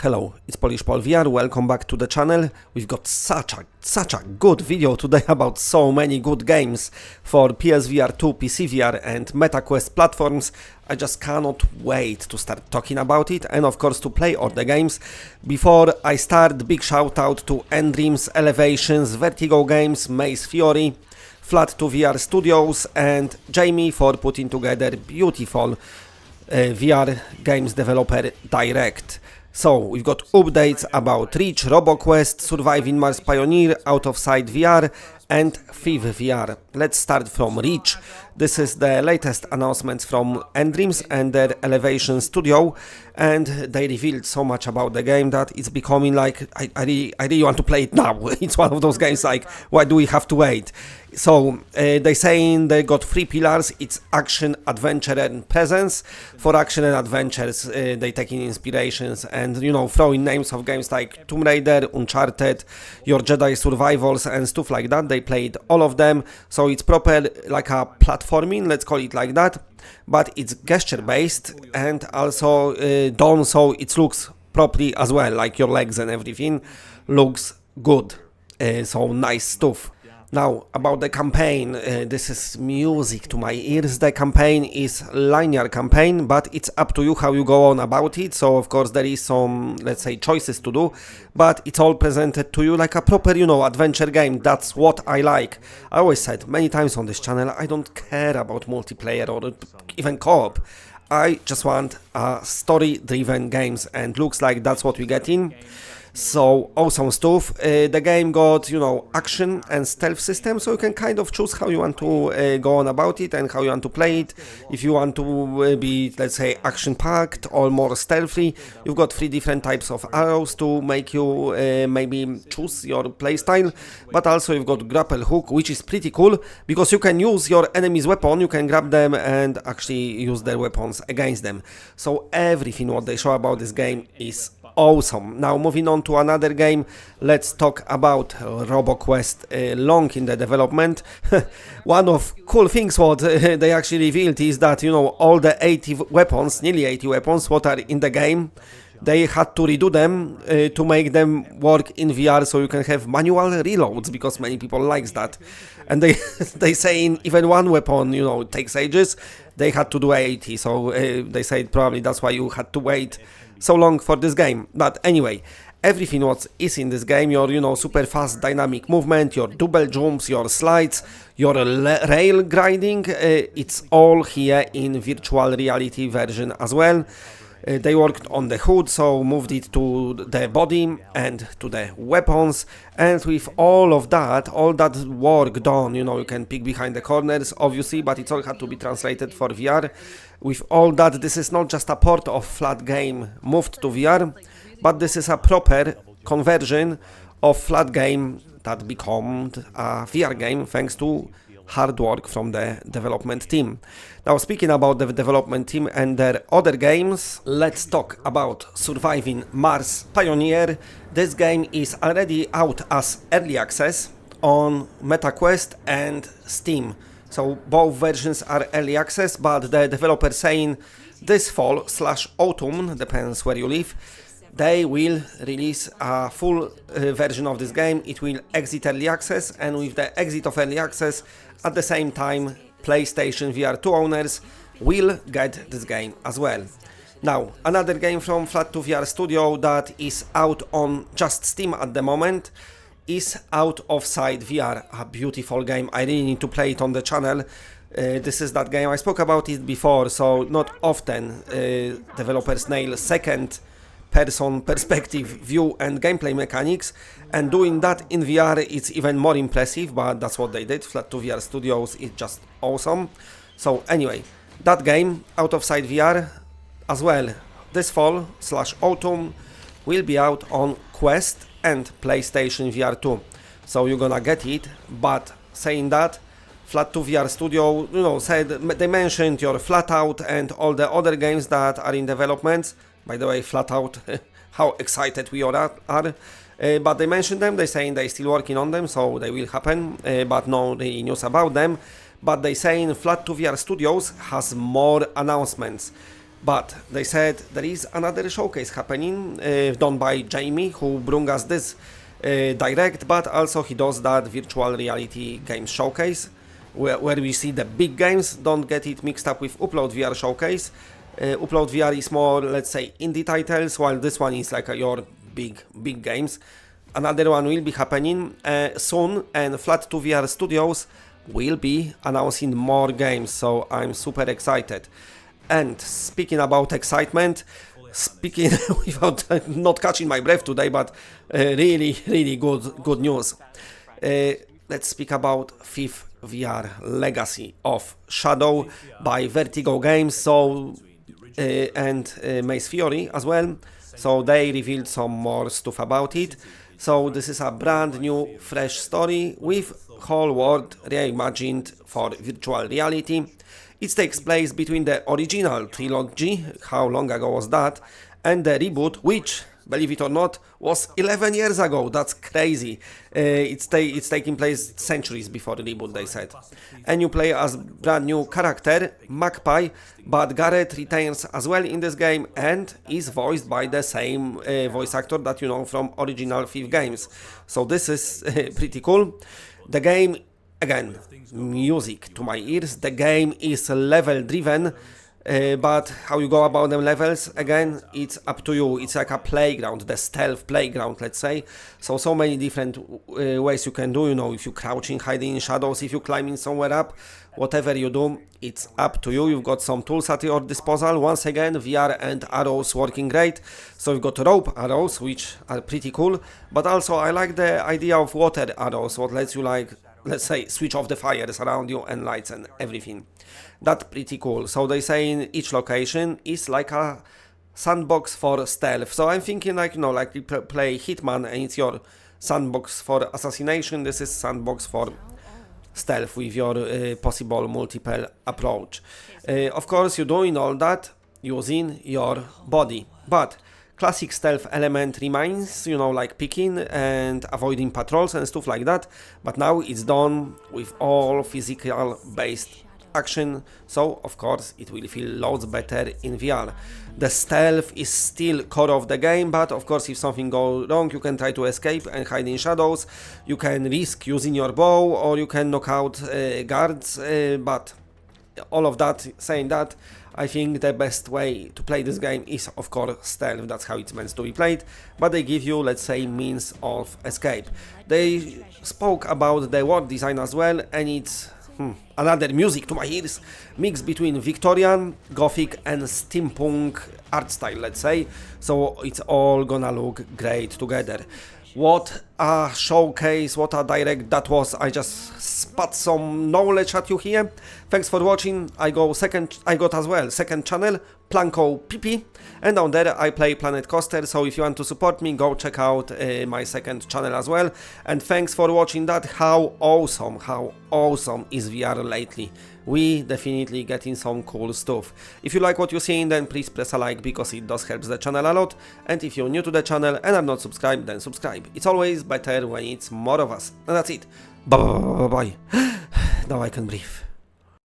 Hello, it's Polish Paul VR, welcome back to the channel. We've got such a good video today about so many good games for PSVR2, PCVR and MetaQuest platforms. I just cannot wait to start talking about it and of course to play all the games. Before I start, big shout out to Endreams, Elevations, Vertigo Games, Maze Fury, Flat2VR Studios and Jamie for putting together beautiful VR Games Developer Direct. So, we've got updates about Reach, Robocquest, Surviving Mars Pioneer, Out of Sight VR and 2&3 VR. Let's start from Reach. This is the latest announcements from Endreams and their Elevation studio, and they revealed so much about the game that it's becoming like, I really want to play it now. It's one of those games like, why do we have to wait? So, they're saying they got 3 pillars. It's action, adventure and presence. For action and adventures, they taking inspirations and, you know, throwing names of games like Tomb Raider, Uncharted, Your Jedi Survivals and stuff like that. They played all of them, so it's proper like a platforming, let's call it like that, but it's gesture based and also done so it looks properly as well, like your legs and everything looks good, so nice stuff. Now, about the campaign, this is music to my ears. The campaign is linear campaign, but it's up to you how you go on about it. So, of course, there is some, let's say, choices to do, but it's all presented to you like a proper, you know, adventure game. That's what I like. I always said many times on this channel, I don't care about multiplayer or even co-op. I just want story-driven games, and looks like that's what we get in. So, awesome stuff. The game got, you know, action and stealth system, so you can kind of choose how you want to go on about it and how you want to play it. If you want to be, let's say, action-packed or more stealthy, you've got 3 different types of arrows to make you maybe choose your playstyle, but also you've got grapple hook, which is pretty cool, because you can use your enemy's weapon, you can grab them and actually use their weapons against them. So, everything what they show about this game is awesome. Now moving on to another game, let's talk about Robocquest, long in the development. One of cool things what they actually revealed is that, you know, all the 80 weapons, nearly 80 weapons what are in the game, they had to redo them to make them work in VR, so you can have manual reloads, because many people likes that. And they saying even one weapon, you know, takes ages. They had to do 80, so they said probably that's why you had to wait so long for this game. But anyway, everything what is in this game, your, you know, super fast dynamic movement, your double jumps, your slides, your rail grinding, it's all here in virtual reality version as well. They worked on the hood, so moved it to the body and to the weapons, and with all of that, all that work done, you know, you can peek behind the corners obviously, but it all had to be translated for VR. With all that, this is not just a port of Flat game moved to VR, but this is a proper conversion of Flat game that became a VR game thanks to hard work from the development team. Now, speaking about the development team and their other games, let's talk about Surviving Mars Pioneer. This game is already out as early access on MetaQuest and Steam. So both versions are early access, but the developer saying this fall / autumn, depends where you live, they will release a full version of this game. It will exit early access, and with the exit of early access, at the same time, PlayStation VR2 owners will get this game as well. Now, another game from Flat2VR Studio that is out on just Steam at the moment is Out of Sight VR, a beautiful game. I really need to play it on the channel. This is that game, I spoke about it before, so not often developers nail second person perspective view and gameplay mechanics, and doing that in VR it's even more impressive, but that's what they did. Flat2VR Studios is just awesome. So anyway, that game, Out of Sight VR, as well, this fall / autumn will be out on Quest and PlayStation VR2. So you're gonna get it, but saying that, Flat2VR Studio, you know, said, they mentioned your Flatout and all the other games that are in development. By the way, Flatout, how excited we all are. But they mentioned them, they're saying they're still working on them, so they will happen, but no really news about them. But they saying Flat2VR Studios has more announcements. But they said there is another showcase happening, done by Jamie, who bring us this direct, but also he does that virtual reality games showcase, where we see the big games. Don't get it mixed up with Upload VR showcase. Upload VR is more, let's say, indie titles, while this one is like your big games. Another one will be happening soon, and Flat2VR Studios will be announcing more games, so I'm super excited. And speaking about excitement, speaking without not catching my breath today, but really good news. Let's speak about 5th VR Legacy of Shadow by Vertigo Games, so and Mace Fury as well. So they revealed some more stuff about it. So this is a brand new, fresh story with whole world reimagined for virtual reality. It takes place between the original trilogy, how long ago was that, and the reboot, which, believe it or not, was 11 years ago. That's crazy. It's taking place centuries before the reboot, they said. And you play as brand new character, Magpie, but Garrett retains as well in this game and is voiced by the same voice actor that you know from original 5 games. So this is pretty cool. The game, again, music to my ears. The game is level driven, but how you go about them levels, again, it's up to you. It's like a playground, the stealth playground, let's say. So many different ways you can do, you know, if you crouching, hiding in shadows, if you climbing somewhere up, whatever you do, it's up to you. You've got some tools at your disposal. Once again, VR and arrows working great. So you've got rope arrows, which are pretty cool, but also I like the idea of water arrows, what lets you, like, let's say, switch off the fires around you and lights and everything. That's pretty cool. So they say in each location is like a sandbox for stealth. So I'm thinking, like, you know, like you play Hitman and it's your sandbox for assassination. This is sandbox for stealth with your possible multiple approach. Of course, you're doing all that using your body, but classic stealth element remains, you know, like picking and avoiding patrols and stuff like that, but now it's done with all physical based action, so of course it will feel loads better in VR. The stealth is still core of the game, but of course if something goes wrong you can try to escape and hide in shadows. You can risk using your bow or you can knock out guards, but all of that, saying that, I think the best way to play this game is of course stealth. That's how it's meant to be played, but they give you, let's say, means of escape. They spoke about the world design as well, and it's another music to my ears, mix between Victorian, Gothic and steampunk art style, let's say, so it's all gonna look great together. What a showcase, what a direct that was. I just spat some knowledge at you here. Thanks for watching. I got as well second channel, Planko PP, and down there I play Planet Coaster, so if you want to support me, go check out my second channel as well. And thanks for watching that. How awesome is VR lately. We definitely getting some cool stuff. If you like what you're seeing, then please press a like, because it does help the channel a lot. And if you're new to the channel and are not subscribed, then subscribe. It's always better when it's more of us. And that's it. Bye bye bye bye. Now I can breathe.